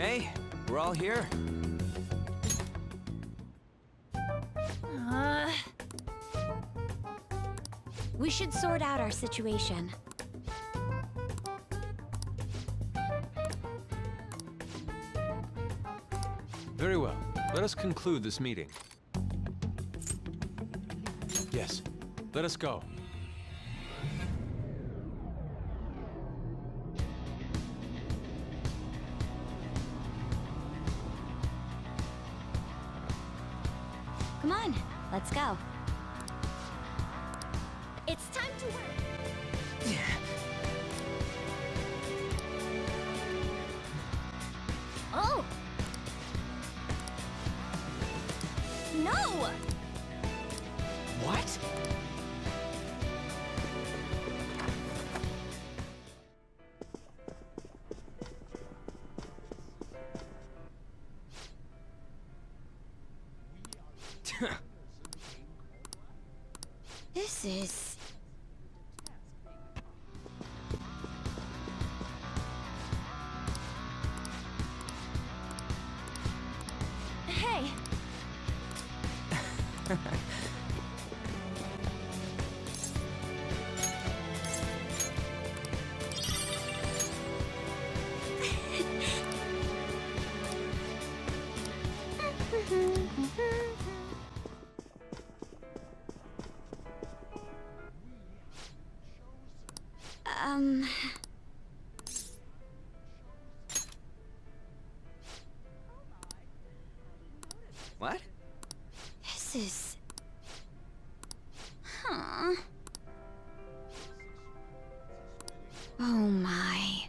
Hey, we're all here. We should sort out our situation. Very well. Let us conclude this meeting. Yes, let us go. Come on, let's go. It's time to work. Oh! No! What? This is... Hey! What? This is... Huh. Oh my.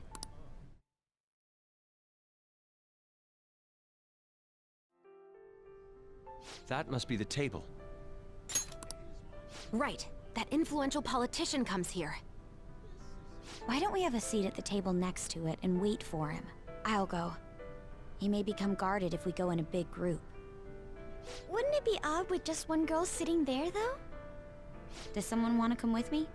That must be the table. Right. That influential politician comes here. Why don't we have a seat at the table next to it and wait for him? I'll go. He may become guarded if we go in a big group. Wouldn't it be odd with just one girl sitting there, though? Does someone want to come with me?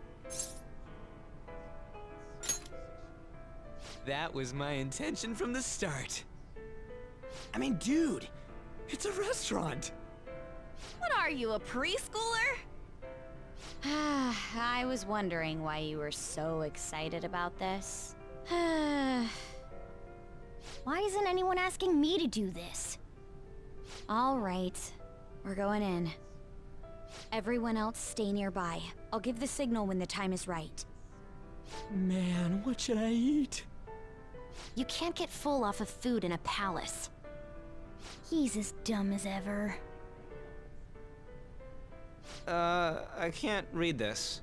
That was my intention from the start. I mean, dude, it's a restaurant. What are you, a preschooler? I was wondering why you were so excited about this. Why isn't anyone asking me to do this? All right, we're going in. Everyone else stay nearby. I'll give the signal when the time is right. Man, what should I eat? You can't get full off of food in a palace. He's as dumb as ever. I can't read this.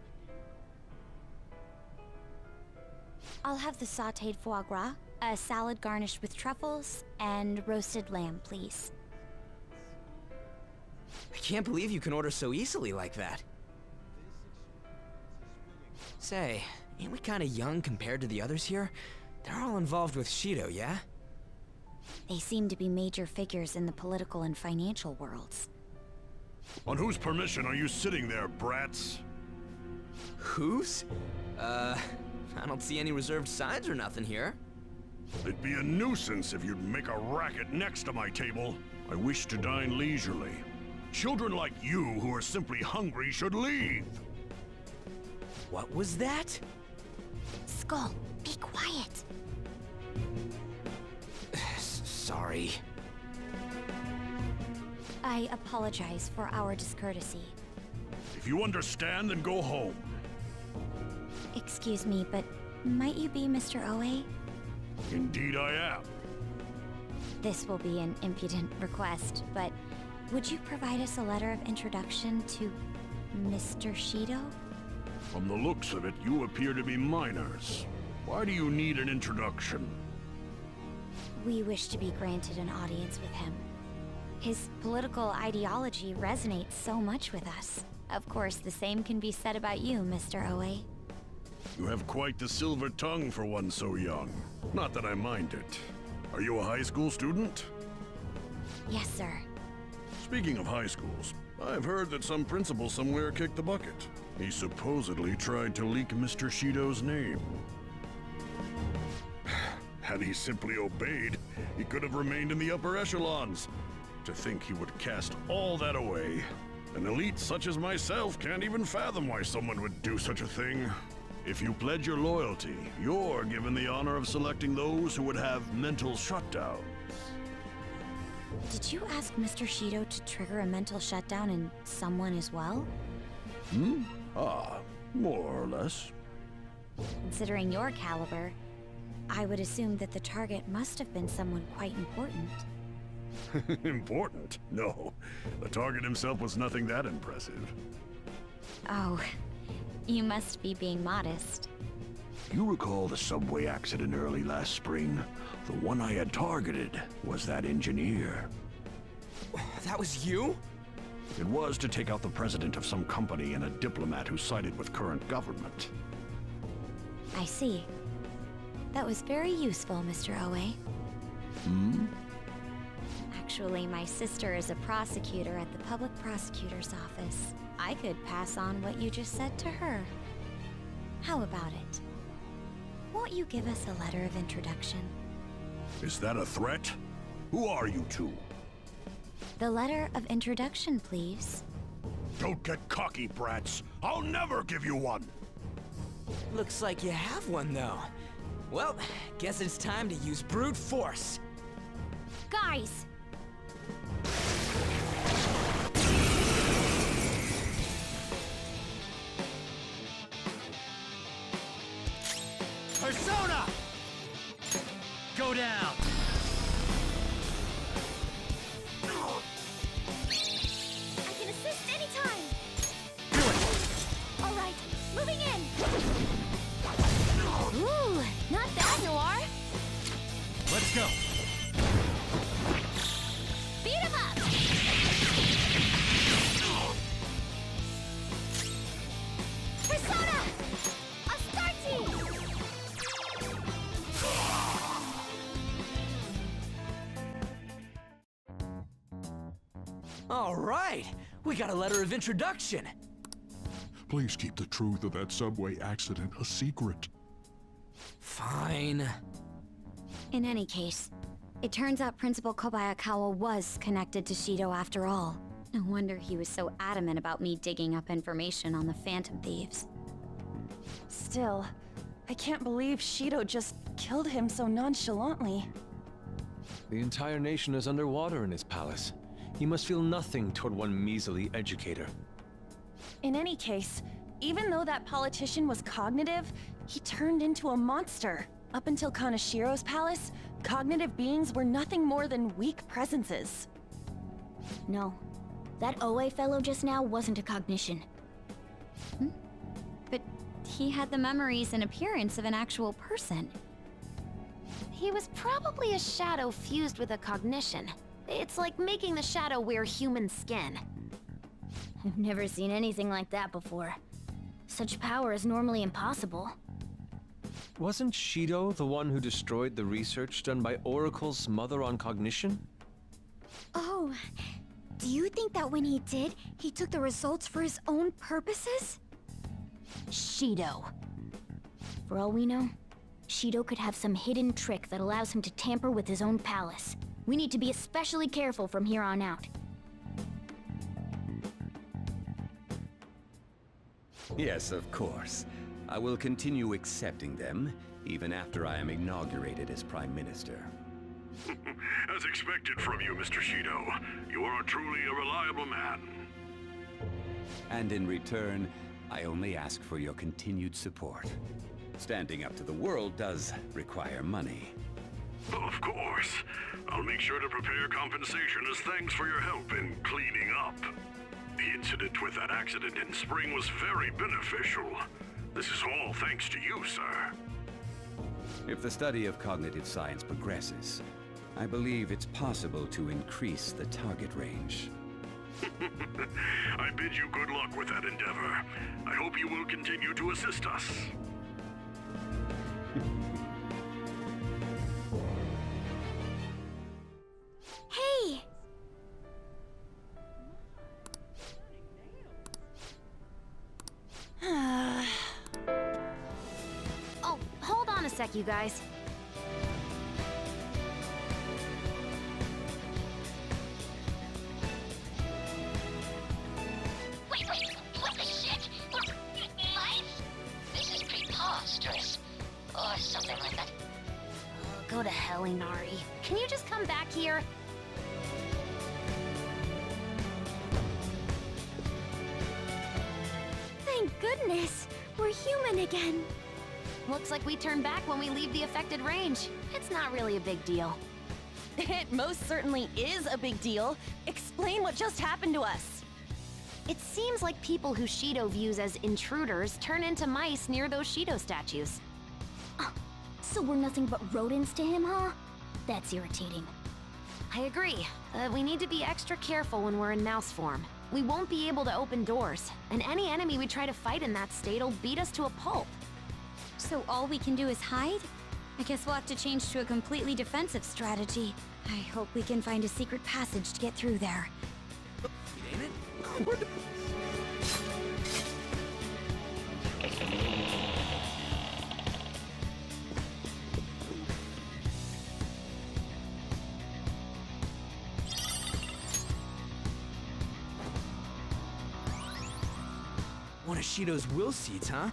I'll have the sautéed foie gras, a salad garnished with truffles, and roasted lamb, please. I can't believe you can order so easily like that. Say, ain't we kinda young compared to the others here? They're all involved with Shido, yeah? They seem to be major figures in the political and financial worlds. On whose permission are you sitting there, brats? Whose? I don't see any reserved sides or nothing here. It'd be a nuisance if you'd make a racket next to my table. I wish to dine leisurely. Children like you who are simply hungry should leave. What was that? Skull, be quiet. Sorry. I apologize for our discourtesy. If you understand, then go home. Excuse me, but might you be Mr. Oe? Indeed I am. This will be an impudent request, but would you provide us a letter of introduction to Mr. Shido? From the looks of it, you appear to be minors. Why do you need an introduction? We wish to be granted an audience with him. His political ideology resonates so much with us. Of course, the same can be said about you, Mr. Oe. You have quite the silver tongue for one so young. Not that I mind it. Are you a high school student? Yes, sir. Speaking of high schools, I've heard that some principal somewhere kicked the bucket. He supposedly tried to leak Mr. Shido's name. Had he simply obeyed, he could have remained in the upper echelons. To think he would cast all that away. An elite such as myself can't even fathom why someone would do such a thing. If you pledge your loyalty, you're given the honor of selecting those who would have mental shutdowns. Did you ask Mr. Shido to trigger a mental shutdown in someone as well? More or less. Considering your caliber, I would assume that the target must have been someone quite important. Important? No. The target himself was nothing that impressive. Oh, you must be being modest. You recall the subway accident early last spring? The one I had targeted was that engineer. That was you? It was to take out the president of some company and a diplomat who sided with current government. I see. That was very useful, Mr. Oe. Actually, my sister is a prosecutor at the public prosecutor's office. I could pass on what you just said to her. How about it? Won't you give us a letter of introduction? Is that a threat? Who are you two? The letter of introduction, please. Don't get cocky, brats. I'll never give you one. Looks like you have one, though. Well, guess it's time to use brute force. Guys! Persona! Go down! I can assist anytime! Do it! Alright, moving in! Ooh, not bad, Noir! Let's go! Beat him up! Persona! Astarte! All right! We got a letter of introduction! Please keep the truth of that subway accident a secret. Fine. In any case, it turns out Principal Kobayakawa was connected to Shido after all. No wonder he was so adamant about me digging up information on the Phantom Thieves. Still, I can't believe Shido just killed him so nonchalantly. The entire nation is underwater in his palace. He must feel nothing toward one measly educator. In any case, even though that politician was cognitive, he turned into a monster. Up until Kanashiro's palace, cognitive beings were nothing more than weak presences. No, that Oe fellow just now wasn't a cognition. But he had the memories and appearance of an actual person. He was probably a shadow fused with a cognition. It's like making the shadow wear human skin. I've never seen anything like that before. Such power is normally impossible. Wasn't Shido the one who destroyed the research done by Oracle's mother on cognition? Oh, do you think that when he did, he took the results for his own purposes? Shido. For all we know, Shido could have some hidden trick that allows him to tamper with his own palace. We need to be especially careful from here on out. Yes, of course. I will continue accepting them, even after I am inaugurated as Prime Minister. As expected from you, Mr. Shido. You are truly a reliable man. And in return, I only ask for your continued support. Standing up to the world does require money. Of course. I'll make sure to prepare compensation as thanks for your help in cleaning up. The incident with that accident in spring was very beneficial. This is all thanks to you, sir. If the study of cognitive science progresses, I believe it's possible to increase the target range. I bid you good luck with that endeavor. I hope you will continue to assist us. Hey! Oh, hold on a sec, you guys. or something like that. Oh, go to hell, Inari. Can you just come back here? Thank goodness! We're human again. Looks like we turn back when we leave the affected range. It's not really a big deal. It most certainly is a big deal. Explain what just happened to us. It seems like people who Shido views as intruders turn into mice near those Shido statues. So we're nothing but rodents to him, huh? That's irritating. I agree. We need to be extra careful when we're in mouse form. We won't be able to open doors, and any enemy we try to fight in that state will beat us to a pulp. So all we can do is hide? I guess we'll have to change to a completely defensive strategy. I hope we can find a secret passage to get through there. Ain't it? One of Shido's will seeds, huh?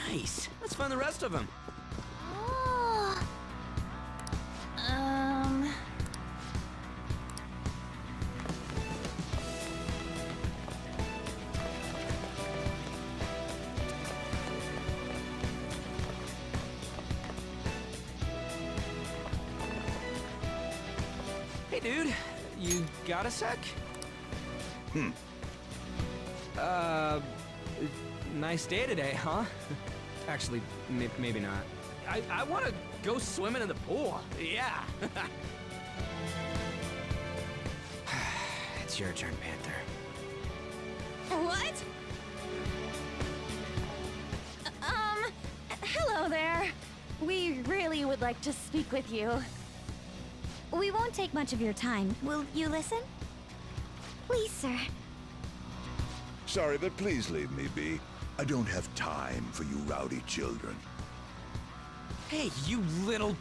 Nice. Let's find the rest of them. Oh. Hey, dude. You got a sec? Nice day today, huh? Actually, maybe not. I want to go swimming in the pool. Yeah. It's your turn, Panther. What? Hello there. We really would like to speak with you. We won't take much of your time. Will you listen? Please, sir. Sorry, but please leave me be. I don't have time for you rowdy children. Hey, you little...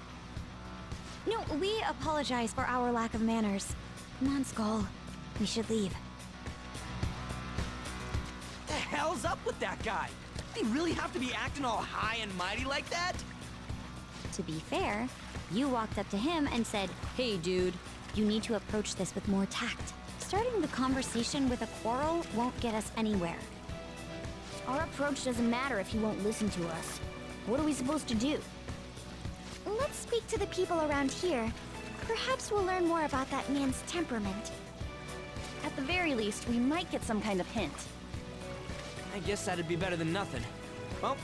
No, we apologize for our lack of manners. Come on, Skull. We should leave. What the hell's up with that guy? Did he really have to be acting all high and mighty like that? To be fair, you walked up to him and said, "Hey, dude, you need to approach this with more tact. Starting the conversation with a quarrel won't get us anywhere." Our approach doesn't matter if he won't listen to us. What are we supposed to do? Let's speak to the people around here. Perhaps we'll learn more about that man's temperament. At the very least, we might get some kind of hint. I guess that'd be better than nothing. Well,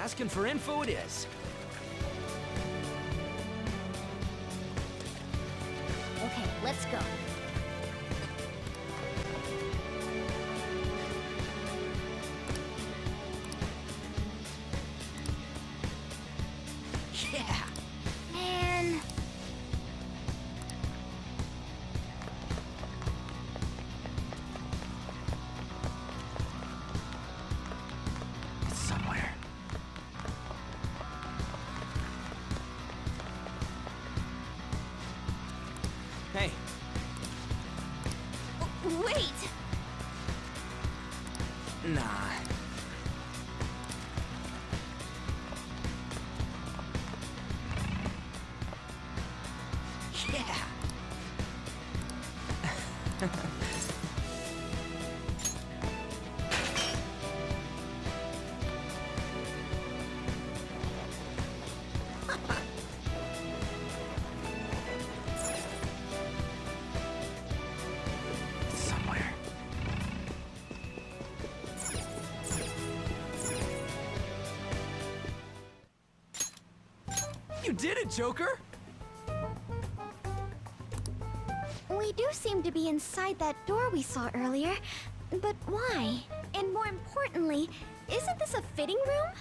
asking for info it is. Okay, let's go. Yeah. Man. Somewhere. Hey. Wait! Nah. Yeah. Somewhere. You did it, Joker! We do seem to be inside that door we saw earlier, but why? And more importantly, isn't this a fitting room?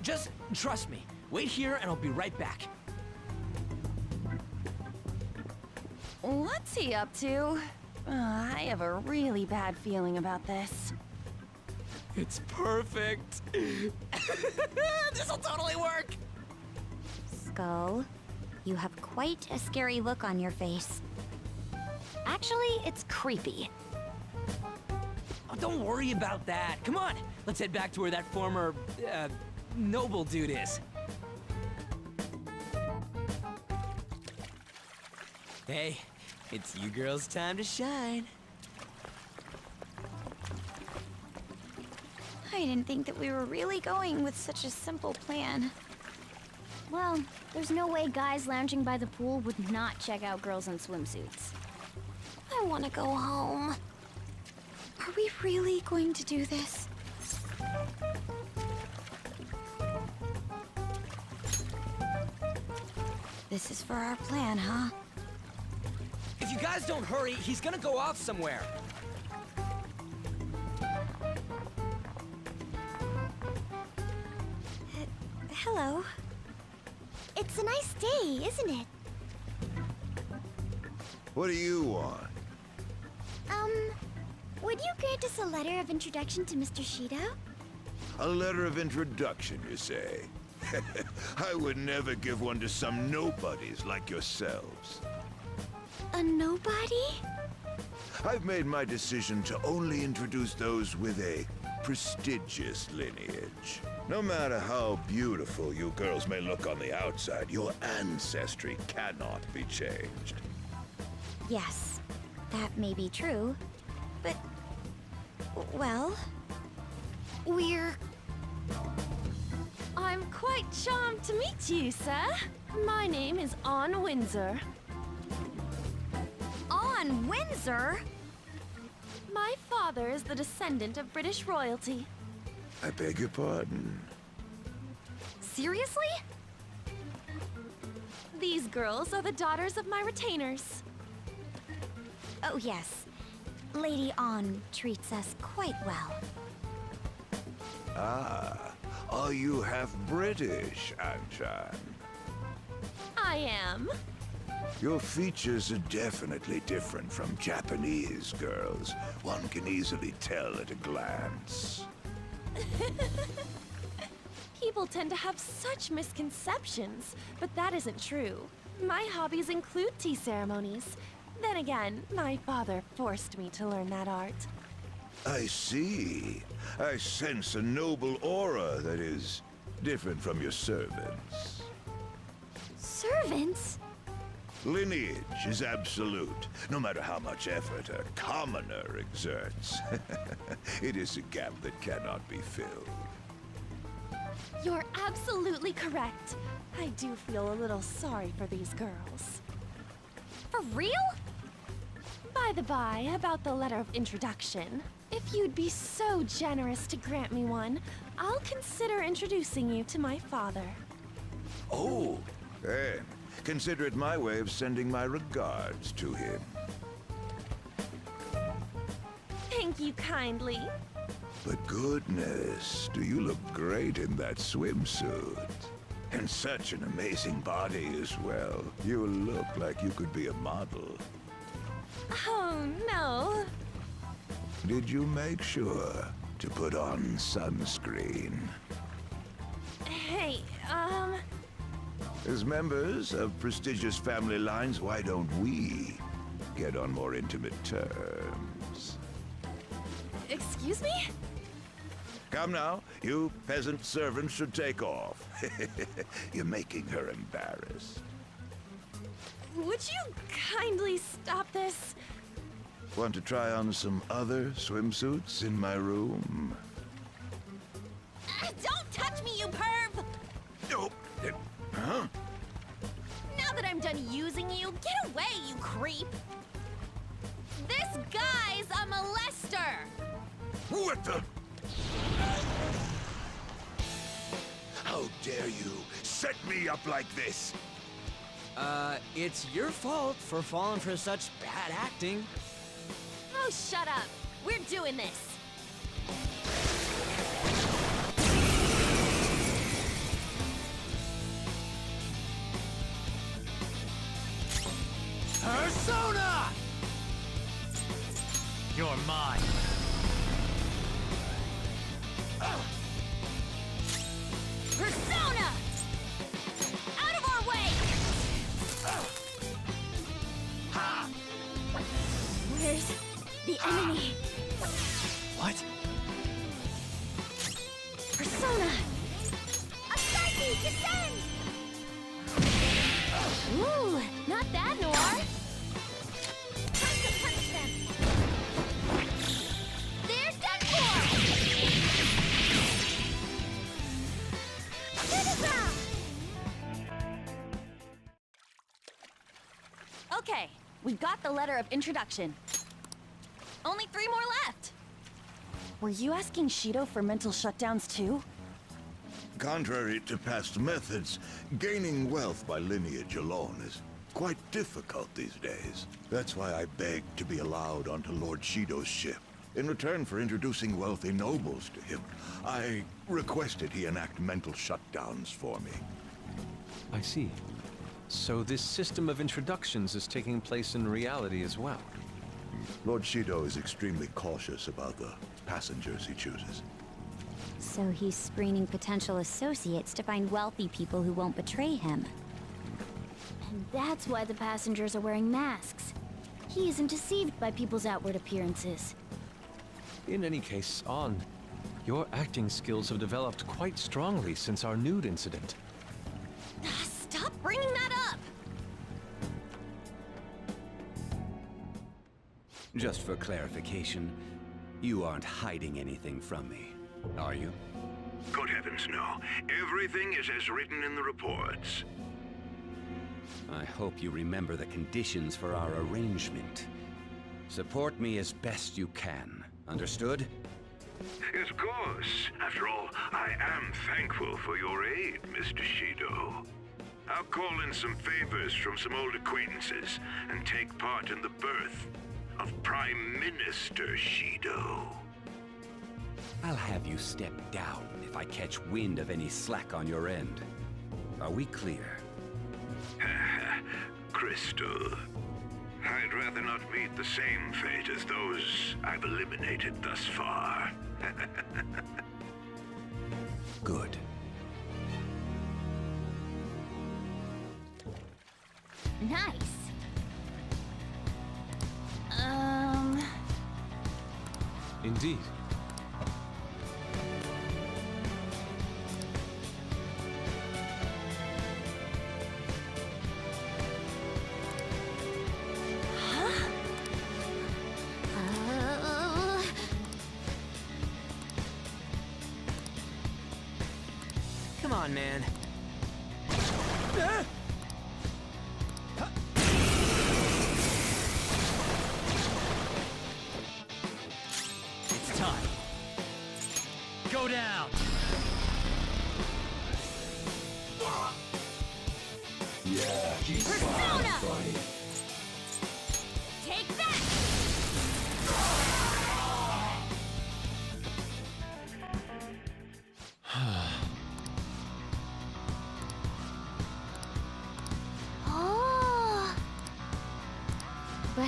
Just trust me. Wait here and I'll be right back. What's he up to? I have a really bad feeling about this. It's perfect. This'll totally work. Skull, you have quite a scary look on your face. Actually, it's creepy. Oh, don't worry about that. Come on, let's head back to where that former, noble dude is. Hey, it's you girls' time to shine. I didn't think that we were really going with such a simple plan. Well, there's no way guys lounging by the pool would not check out girls in swimsuits. I want to go home. Are we really going to do this? This is for our plan, huh? If you guys don't hurry, he's gonna go off somewhere. Hello. It's a nice day, isn't it? What do you want? Would you grant us a letter of introduction to Mr. Shido? A letter of introduction, you say? I would never give one to some nobodies like yourselves. A nobody? I've made my decision to only introduce those with a prestigious lineage. No matter how beautiful you girls may look on the outside, your ancestry cannot be changed. Yes, that may be true, but... well... we're... I'm quite charmed to meet you, sir. My name is Ann Windsor. On Windsor? My father is the descendant of British royalty. I beg your pardon. Seriously? These girls are the daughters of my retainers. Oh yes, Lady Ann treats us quite well. Ah, are you half British, Anshan? I am. Your features are definitely different from Japanese girls. One can easily tell at a glance. People tend to have such misconceptions, but that isn't true. My hobbies include tea ceremonies. Then again, my father forced me to learn that art. I see. I sense a noble aura that is different from your servants. Servants? Lineage is absolute, no matter how much effort a commoner exerts. It is a gap that cannot be filled. You're absolutely correct. I do feel a little sorry for these girls. For real? By the by, about the letter of introduction, if you'd be so generous to grant me one, I'll consider introducing you to my father. Oh, then consider it my way of sending my regards to him. Thank you kindly. But goodness, do you look great in that swimsuit. And such an amazing body as well. You look like you could be a model. Oh, no. Did you make sure to put on sunscreen? Hey, As members of prestigious family lines, why don't we get on more intimate terms? excuse me? Come now, you peasant servants should take off. You're making her embarrassed. Would you kindly stop this? Want to try on some other swimsuits in my room? Don't touch me, you perv! Oh, huh? Now that I'm done using you, get away, you creep! This guy's a molester! What the? How dare you set me up like this? It's your fault for falling for such bad acting. Oh, shut up. We're doing this. Persona! You're mine. Persona! Out of our way! Where's the enemy? What? Persona! Asaki, descend! Ooh, not bad, Noir. Okay, we got the letter of introduction. Only 3 more left. Were you asking Shido for mental shutdowns too? Contrary to past methods, gaining wealth by lineage alone is quite difficult these days. That's why I begged to be allowed onto Lord Shido's ship. In return for introducing wealthy nobles to him, I requested he enact mental shutdowns for me. I see. So this system of introductions is taking place in reality as well. Lord Shido is extremely cautious about the passengers he chooses. So he's screening potential associates to find wealthy people who won't betray him. And that's why the passengers are wearing masks. He isn't deceived by people's outward appearances. In any case, On, your acting skills have developed quite strongly since our nude incident. Stop bringing that up! Just for clarification, you aren't hiding anything from me, are you? Good heavens, no. Everything is as written in the reports. I hope you remember the conditions for our arrangement. Support me as best you can. Understood? Yes, of course. After all, I am thankful for your aid, Mr. Shido. I'll call in some favors from some old acquaintances and take part in the birth of Prime Minister Shido. I'll have you step down if I catch wind of any slack on your end. Are we clear? Crystal, I'd rather not meet the same fate as those I've eliminated thus far. Good. Nice. Indeed. Come on, man. It's time. Go down. Yeah, he's Persona! fine, buddy. Take that! Oh. But...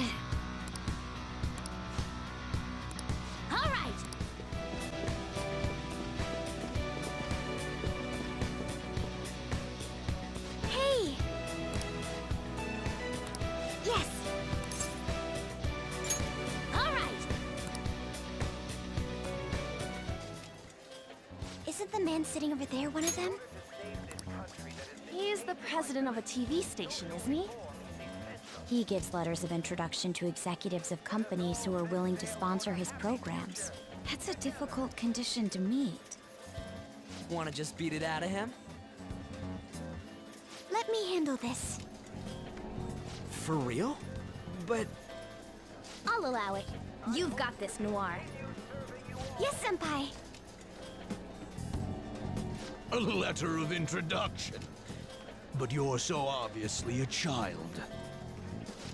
All right. Hey. Yes. All right. Isn't the man sitting over there one of them? He's the president of a TV station, isn't he? He gives letters of introduction to executives of companies who are willing to sponsor his programs. That's a difficult condition to meet. Wanna just beat it out of him? Let me handle this. For real? But... I'll allow it. You've got this, Noir. Yes, Senpai. A letter of introduction. But you're so obviously a child.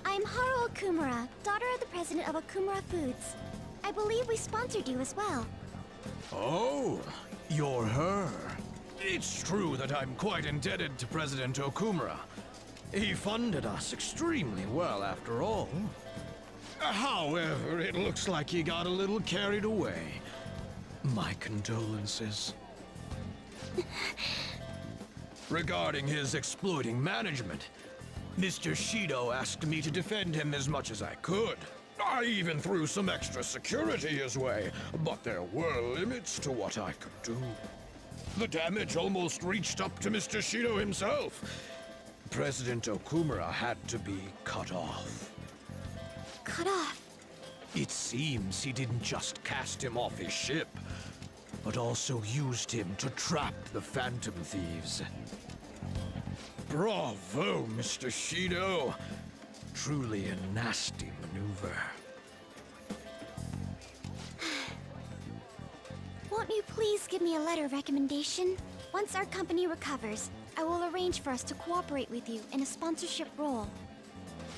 I'm Haru Okumura, daughter of the president of Okumura Foods. I believe we sponsored you as well. Oh, you're her. It's true that I'm quite indebted to President Okumura. He funded us extremely well, after all. However, it looks like he got a little carried away. My condolences. Regarding his exploiting management, Mr. Shido asked me to defend him as much as I could. I even threw some extra security his way, but there were limits to what I could do. The damage almost reached up to Mr. Shido himself. President Okumura had to be cut off. Cut off? It seems he didn't just cast him off his ship, but also used him to trap the Phantom Thieves. Bravo, Mr. Shido. truly a nasty maneuver. Won't you please give me a letter of recommendation? Once our company recovers, I will arrange for us to cooperate with you in a sponsorship role.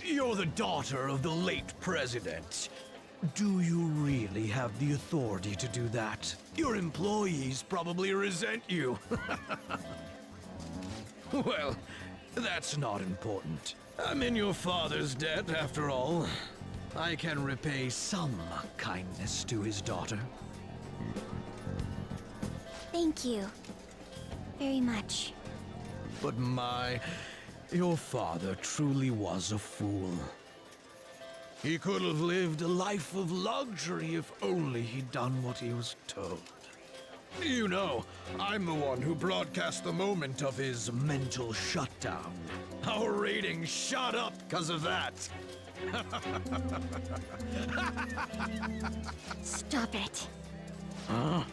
You're the daughter of the late president. Do you really have the authority to do that? Your employees probably resent you. Well, that's not important. I'm in your father's debt, after all. I can repay some kindness to his daughter. Thank you. Very much. But your father truly was a fool. He could have lived a life of luxury if only he'd done what he was told. You know, I'm the one who broadcast the moment of his mental shutdown. Our ratings shot up because of that. Stop it. Huh?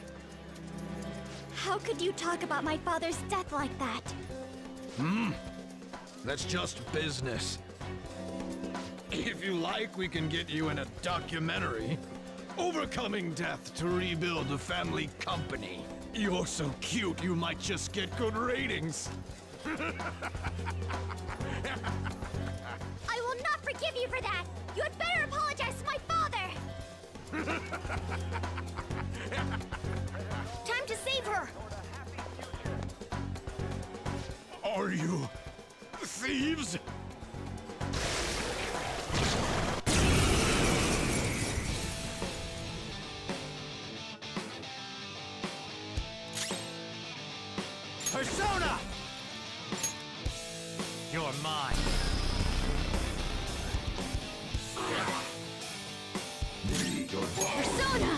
How could you talk about my father's death like that? That's just business. If you like, we can get you in a documentary. Overcoming death to rebuild a family company. You're so cute, you might just get good ratings. I will not forgive you for that! You had better apologize to my father! Time to save her! Are you thieves? Persona! You're mine. Persona!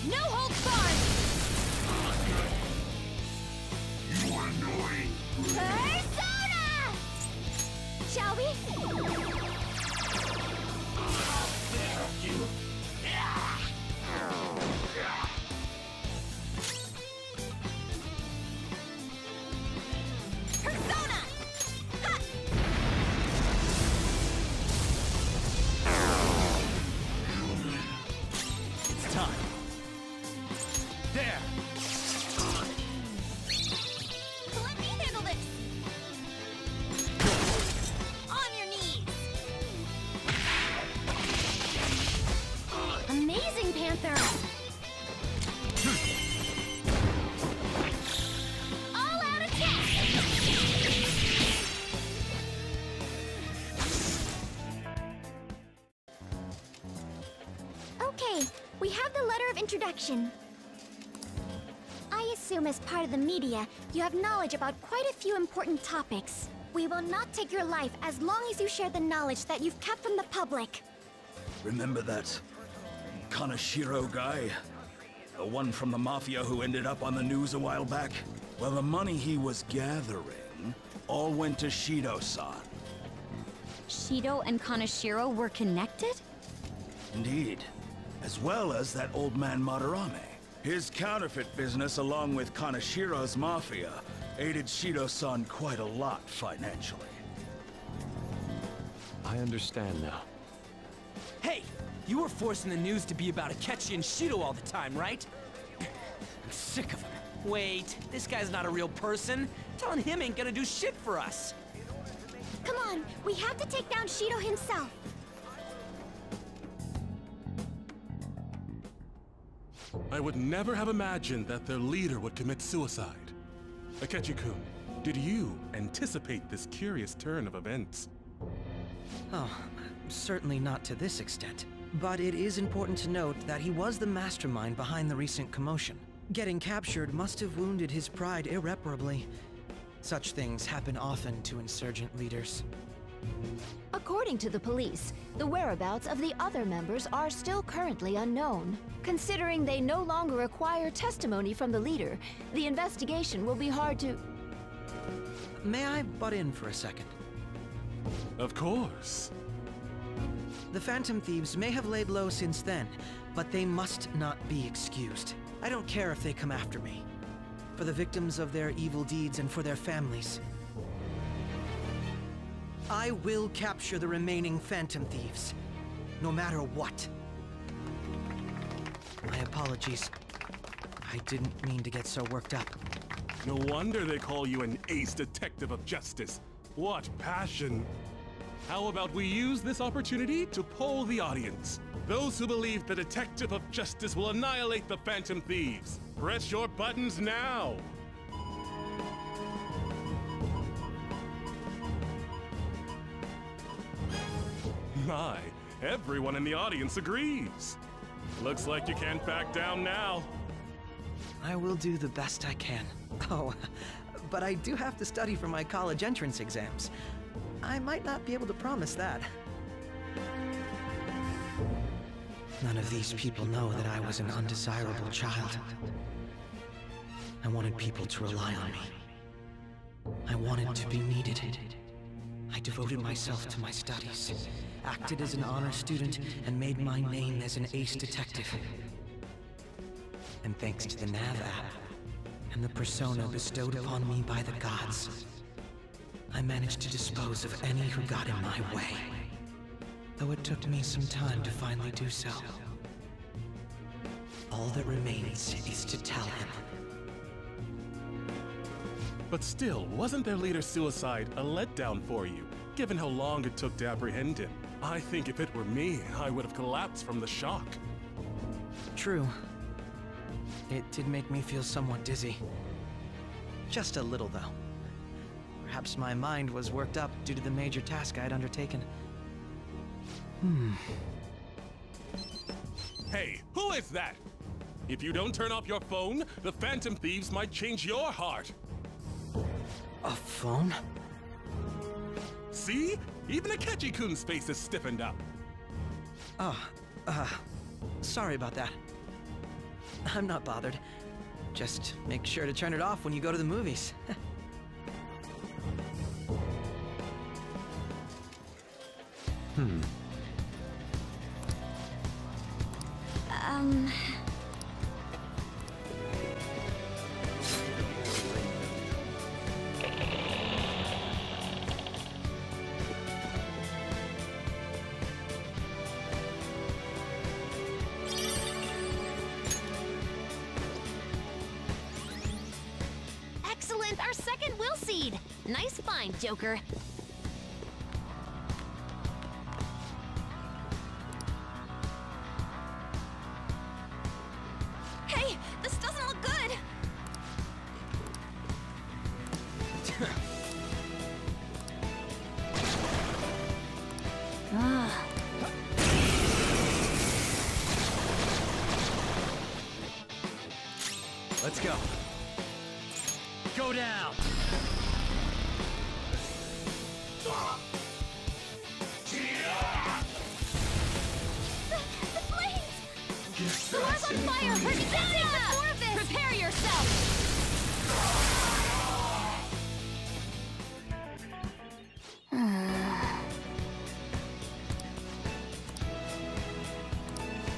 No holds barred! You are annoying. Persona! Shall we? Persona! Ha! It's time. There! Let me handle this! On your knees! Amazing, Panther! All-out attack! Okay, we have the letter of introduction. I assume as part of the media, you have knowledge about quite a few important topics. We will not take your life as long as you share the knowledge that you've kept from the public. Remember that Kaneshiro guy? The one from the Mafia who ended up on the news a while back? Well, the money he was gathering all went to Shido-san. Shido and Kaneshiro were connected? Indeed. As well as that old man Madarame. His counterfeit business, along with Kaneshiro's Mafia, aided Shido-san quite a lot financially. I understand now. Hey! You were forcing the news to be about Akechi and Shido all the time, right? I'm sick of him. Wait, this guy's not a real person. Telling him ain't gonna do shit for us. Come on, we have to take down Shido himself. I would never have imagined that their leader would commit suicide. Akechi-kun, did you anticipate this curious turn of events? Oh, certainly not to this extent. But it is important to note that he was the mastermind behind the recent commotion. Getting captured must have wounded his pride irreparably. Such things happen often to insurgent leaders. According to the police, the whereabouts of the other members are still currently unknown. Considering they no longer require testimony from the leader, the investigation will be hard to... May I butt in for a second? Of course. The Phantom Thieves may have laid low since then, but they must not be excused. I don't care if they come after me. For the victims of their evil deeds and for their families. I will capture the remaining Phantom Thieves, no matter what. My apologies. I didn't mean to get so worked up. No wonder they call you an ace detective of justice. What passion! How about we use this opportunity to poll the audience? Those who believe the detective of justice will annihilate the Phantom Thieves. Press your buttons now! My, everyone in the audience agrees. Looks like you can't back down now. I will do the best I can. Oh, but I do have to study for my college entrance exams. I might not be able to promise that. None of these people know that I was an undesirable child. I wanted people to rely on me. I wanted to be needed. I devoted myself to my studies, acted as an honor student, and made my name as an ace detective. And thanks to the Nav app, and the persona bestowed upon me by the gods, I managed to dispose of any who got in my way. Though it took me some time to finally do so. All that remains is to tell him. But still, wasn't their leader's suicide a letdown for you, given how long it took to apprehend him? I think if it were me, I would have collapsed from the shock. True. It did make me feel somewhat dizzy. Just a little, though. Perhaps my mind was worked up due to the major task I had undertaken. Hey, who is that? If you don't turn off your phone, the Phantom Thieves might change your heart. A phone? See? Even Akechi-kun's face is stiffened up. Oh, sorry about that. I'm not bothered. Just make sure to turn it off when you go to the movies. Excellent! Our second will seed! Nice find, Joker. Hey, this doesn't look good! Let's go. Go down! The flames! The door's on fire! You can't take much more of this! Prepare yourself!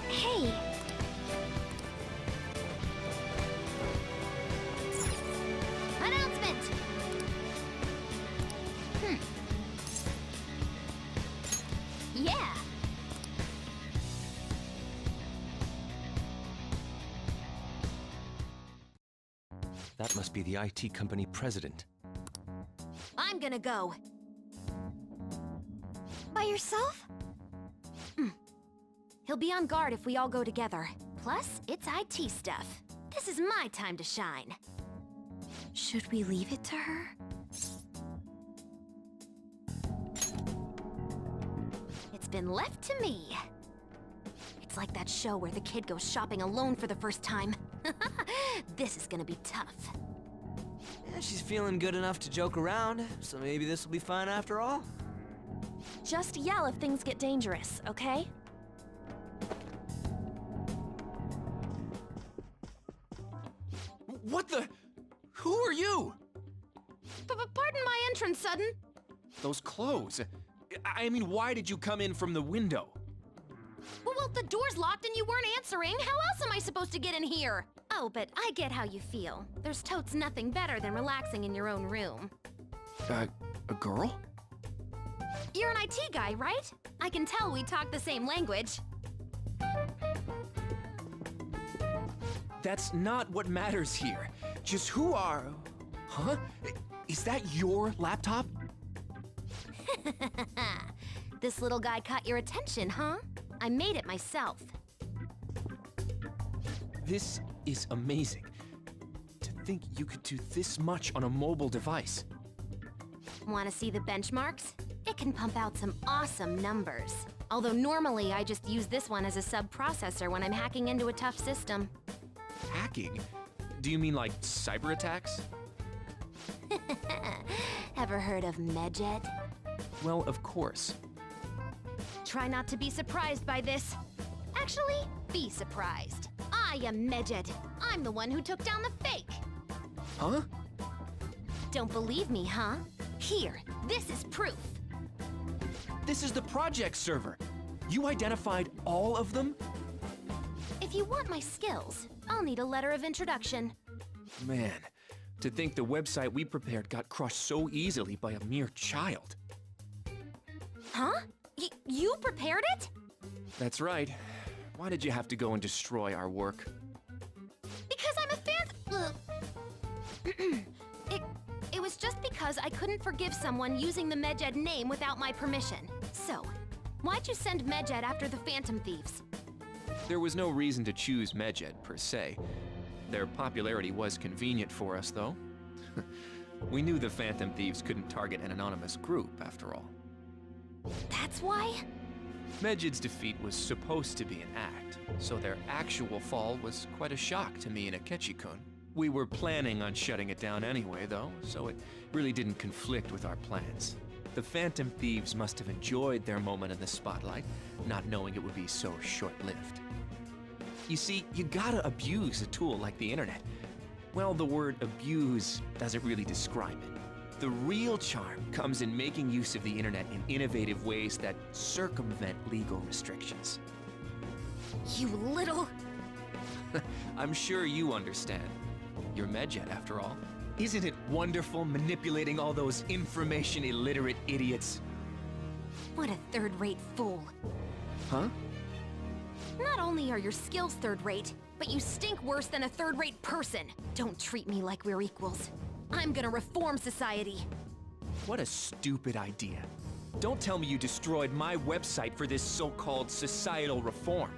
Hey! Announcement! Yeah! That must be the IT company president. I'm gonna go. By yourself? He'll be on guard if we all go together. Plus, it's IT stuff. This is my time to shine. Should we leave it to her? It's been left to me. It's like that show where the kid goes shopping alone for the first time. This is gonna be tough. Yeah, she's feeling good enough to joke around, so maybe this will be fine after all. Just yell if things get dangerous, okay? What the? Who are you? Pardon my entrance, Sudden. Those clothes. I mean, why did you come in from the window? Well, the door's locked and you weren't answering. How else am I supposed to get in here? Oh, but I get how you feel. There's totes nothing better than relaxing in your own room. A girl? You're an IT guy, right? I can tell we talk the same language. That's not what matters here. Just who are... Huh? Is that your laptop? This little guy caught your attention, huh? I made it myself. This is amazing. To think you could do this much on a mobile device. Want to see the benchmarks? It can pump out some awesome numbers. Although normally I just use this one as a sub-processor when I'm hacking into a tough system. Hacking? Do you mean like cyber attacks? Ever heard of Medjed? Well, of course. Try not to be surprised by this. Actually, be surprised. I am Medjed. I'm the one who took down the fake. Huh? Don't believe me, huh? Here, this is proof. This is the project server. You identified all of them? If you want my skills, I'll need a letter of introduction. Man, to think the website we prepared got crushed so easily by a mere child. Huh? You prepared it? That's right. Why did you have to go and destroy our work? Because I'm a fan. It was just because I couldn't forgive someone using the Medjed name without my permission. So, why'd you send Medjed after the Phantom Thieves? There was no reason to choose Medjed, per se. Their popularity was convenient for us, though. We knew the Phantom Thieves couldn't target an anonymous group, after all. That's why? Medjed's defeat was supposed to be an act, so their actual fall was quite a shock to me and Akechi-kun. We were planning on shutting it down anyway, though, so it really didn't conflict with our plans. The Phantom Thieves must have enjoyed their moment in the spotlight, not knowing it would be so short-lived. You see, you gotta abuse a tool like the internet. Well, the word abuse doesn't really describe it. The real charm comes in making use of the internet in innovative ways that circumvent legal restrictions. You little... I'm sure you understand. You're Medjed, after all. Isn't it wonderful manipulating all those information-illiterate idiots? What a third-rate fool. Huh? Not only are your skills third-rate, but you stink worse than a third-rate person. Don't treat me like we're equals. I'm gonna reform society. What a stupid idea. Don't tell me you destroyed my website for this so-called societal reform.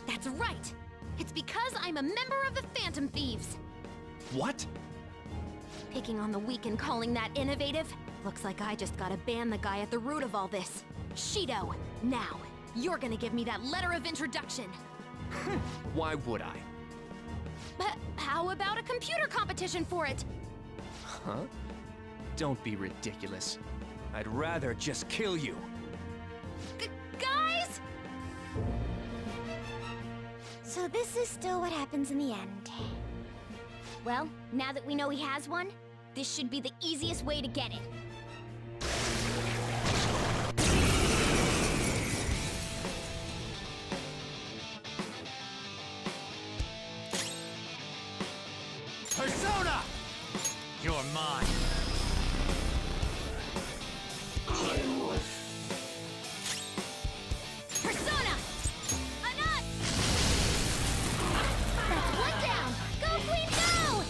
That's right. It's because I'm a member of the Phantom Thieves. What? Picking on the weak and calling that innovative? Looks like I just gotta ban the guy at the root of all this. Shido, now, you're gonna give me that letter of introduction. Why would I? But how about a computer competition for it? Huh? Don't be ridiculous. I'd rather just kill you. Guys? So this is still what happens in the end. Well, now that we know he has one, this should be the easiest way to get it. Persona! You're mine. Persona! Anat! That's one down! Go, Queen, go!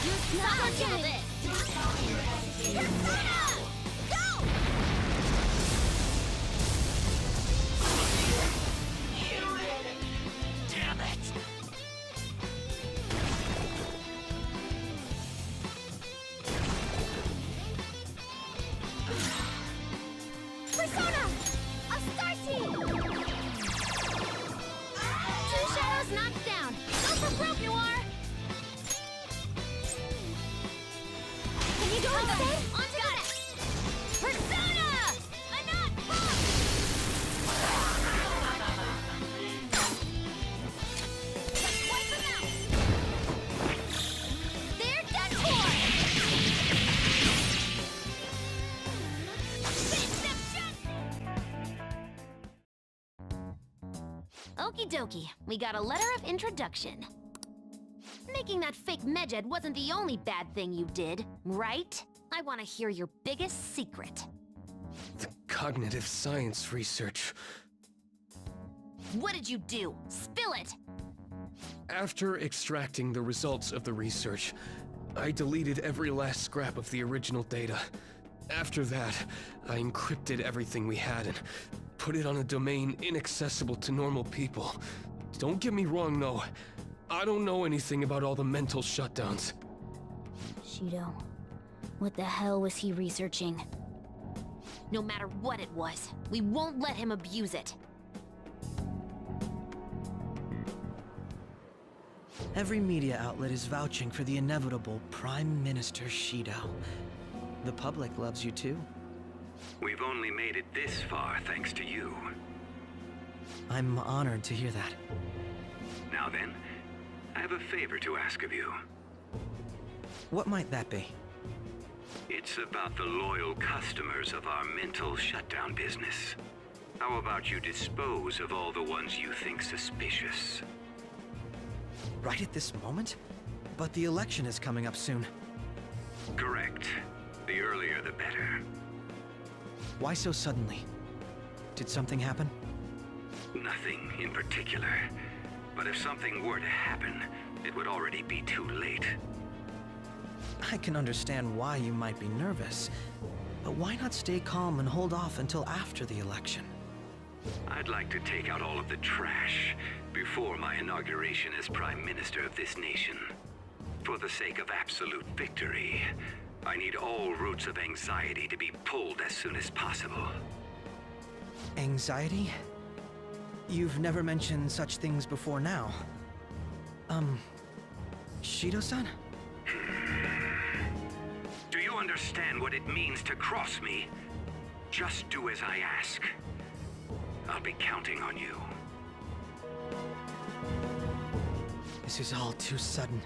You suck at this! Persona! Go! Damn it! Persona! Astarte! Two shadows knocked down. Go for broke, Noir! Can you do it, then? On to it! Persona! Anat, pump! Wipe them out! They're done for! Okie dokie, we got a letter of introduction. Making that fake medjed wasn't the only bad thing you did, right? I want to hear your biggest secret. The cognitive science research. What did you do? Spill it! After extracting the results of the research, I deleted every last scrap of the original data. After that, I encrypted everything we had and put it on a domain inaccessible to normal people. Don't get me wrong, though. I don't know anything about all the mental shutdowns. Shido, what the hell was he researching? No matter what it was, we won't let him abuse it. Every media outlet is vouching for the inevitable Prime Minister Shido. The public loves you too. We've only made it this far thanks to you. I'm honored to hear that. Now then, I have a favor to ask of you. What might that be? It's about the loyal customers of our mental shutdown business. How about you dispose of all the ones you think suspicious? Right at this moment? But the election is coming up soon. Correct. The earlier the better. Why so suddenly? Did something happen? Nothing in particular. But if something were to happen, it would already be too late. I can understand why you might be nervous, but why not stay calm and hold off until after the election? I'd like to take out all of the trash before my inauguration as Prime Minister of this nation. For the sake of absolute victory, I need all roots of anxiety to be pulled as soon as possible. Anxiety? You've never mentioned such things before now. Shido-san? Do you understand what it means to cross me? Just do as I ask. I'll be counting on you. This is all too sudden.